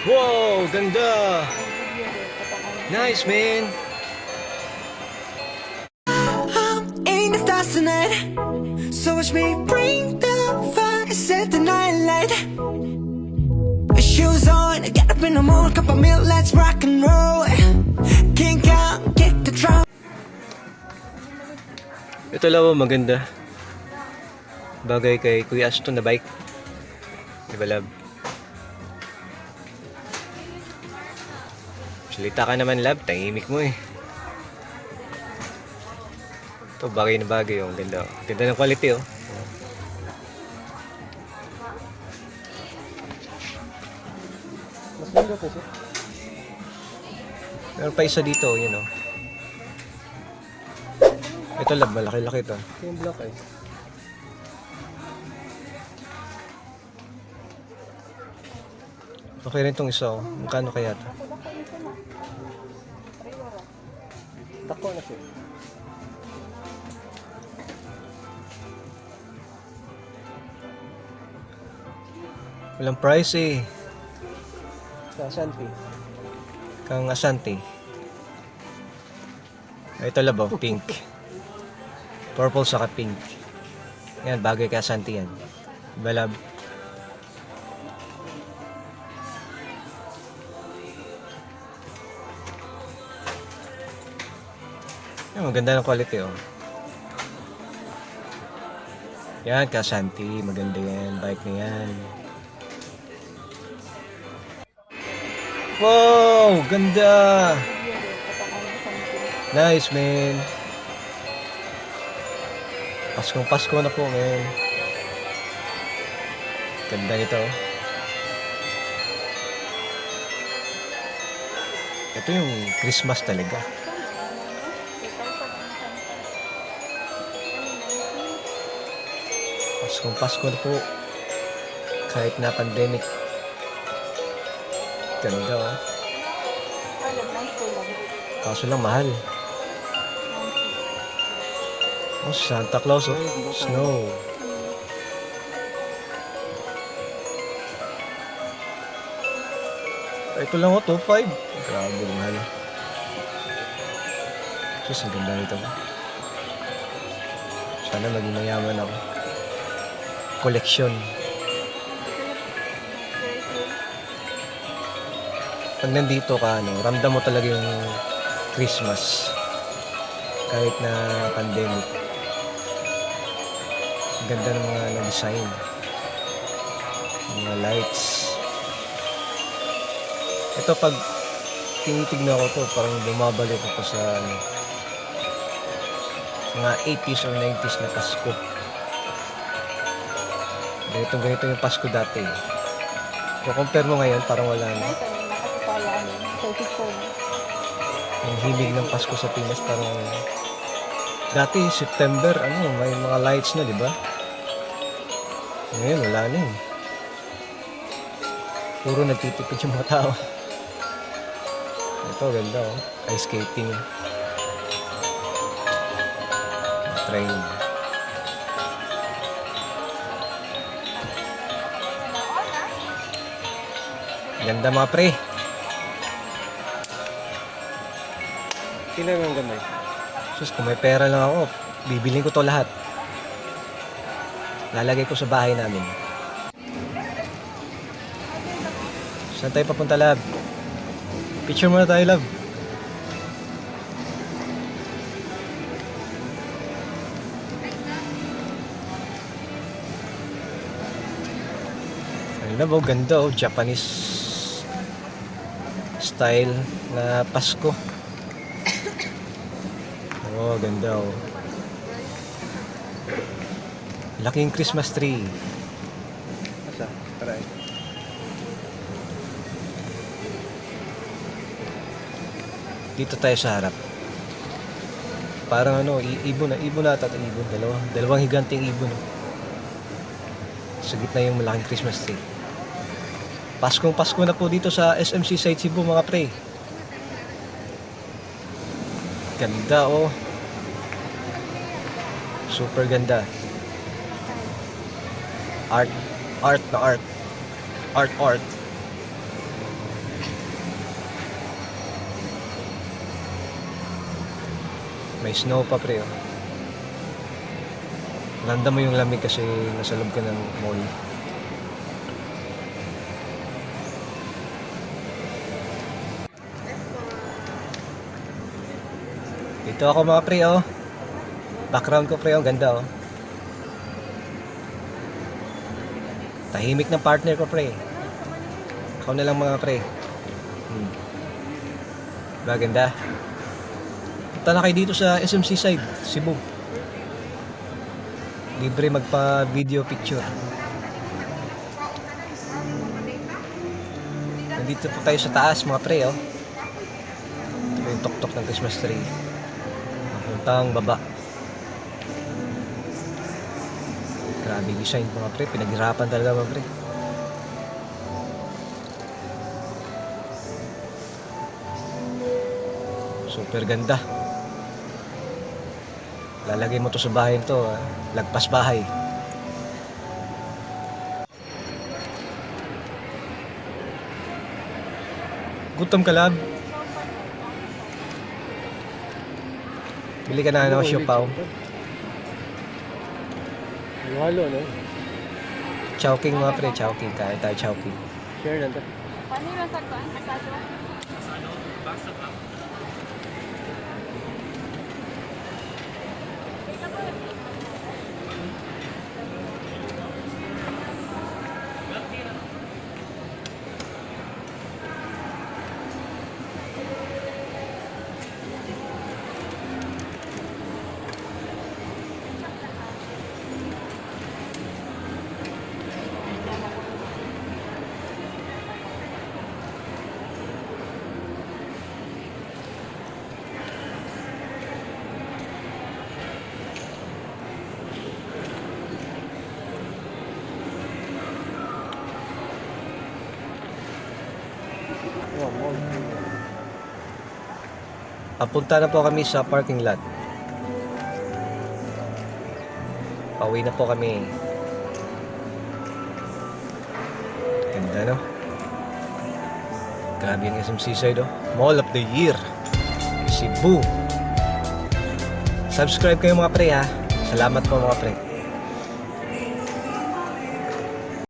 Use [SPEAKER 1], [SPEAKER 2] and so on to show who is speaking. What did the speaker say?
[SPEAKER 1] Wow, ganda. Nice, man.
[SPEAKER 2] In the stars tonight, so watch me bring the fire, set the night light. Shoes on, get up in the morning, cup of milk, let's rock and roll. Kink out, kick the drum.
[SPEAKER 1] Ito lang maganda. Bagay kay Kuya Aston na bike. Diba, love? Salita ka naman, love. Tahimik mo eh. Ito, bagay na bagay. Oh. Ganda. Oh. Ganda ng quality, oh.
[SPEAKER 3] Mas ganda po siya.
[SPEAKER 1] Meron pa isa dito, yun, oh. Ito, love. Malaki-laki ito.
[SPEAKER 3] Ito yung black eyes.
[SPEAKER 1] Okay rin itong isa, oh. Magkano kaya ito?
[SPEAKER 3] Dako na siya.
[SPEAKER 1] Walang price eh.
[SPEAKER 3] Sa Ashanti.
[SPEAKER 1] Kang Asante. Ito labo, pink. Purple saka pink. Yan, bagay kay Asante yan. Diba, love? Yan, maganda ng quality, oh. Yan, kay Asante. Maganda yan. Bike na yan. Wow! Ganda! Nice, man. Paskong Pasko na po, man. Ganda nito. Ito yung Christmas talaga. Paskong Pasko na po. Kahit na pandemic. Ganda, oh. Kaso lang mahal. Oh, Santa Claus, oh. Snow. Ito lang, oh, 2.5. Grabe, mahal. Diyos, ang ganda nito. Sana maging mayaman ako. Koleksyon. Pag nandito ka, ano, ramdam mo talaga yung Christmas. Kahit na pandemic. Ang ganda ng mga design. Mga lights. Ito pag tinitignan ko to, parang bumabalik ako sa ano, mga 80s or 90s na Pasko. Ganito yung Pasko dati. Kung compare mo ngayon, parang wala na. Yung himig ng Pasko sa Pinas, parang dati September, ano, may mga lights na, di ba? Ngayon, wala na eh. Puro nagtitipid yung mga tao. Ito, ganda, oh. Ice skating. Train. Ganda mga pre.
[SPEAKER 3] Kailan ang gamay?
[SPEAKER 1] Sus, kung may pera lang ako, bibilin ko to lahat. Lalagay ko sa bahay namin. Saan tayo papunta, love? Picture muna tayo, love. Love, oh, ganda, oh. Japanese style na Pasko. Oh, ganda, oh. Laking Christmas tree.
[SPEAKER 3] Asa? Tara.
[SPEAKER 1] Dito tayo sa harap. Parang ano, ibon na ata ito, ibon. Dalawang higanting ibon. Sa gitna yung malaking Christmas tree. Paskong Pasko na po dito sa SMC Site Cebu, mga pre. Ganda, oh. Super ganda. Art na art. Art. May snow pa pre oh. Ramdam mo yung lamig kasi nasa loob ka ng mall. Dito ako mga pre oh. Background ko pre oh, ganda oh. Tahimik ng partner ko pre. Ako na lang mga pre. Maganda. Punta na kayo dito sa SMC side, Cebu. Libre magpa video picture. Nandito po tayo sa taas mga pre oh. Ito yung tuktok ng Christmas tree. Puntang baba. Grabe design mga pre, pinaghirapan talaga mga pre. Super ganda. Lalagay mo to sa bahay nito, lagpas bahay. Gutom ka lab? Bili ka na ng siopaw.
[SPEAKER 3] Halo, no?
[SPEAKER 1] Chowking mga pre, chowking. Kaya tayo chowking.
[SPEAKER 3] Share lang to.
[SPEAKER 4] Paano yung masagpan? Asado?
[SPEAKER 3] Oh, mall.
[SPEAKER 1] Papunta na po kami sa parking lot. Pauwi na po kami. Ganda no? Grabe yung SMC side oh. Mall of the Year. Cebu. Subscribe kayo mga pre ha. Salamat po mga pre.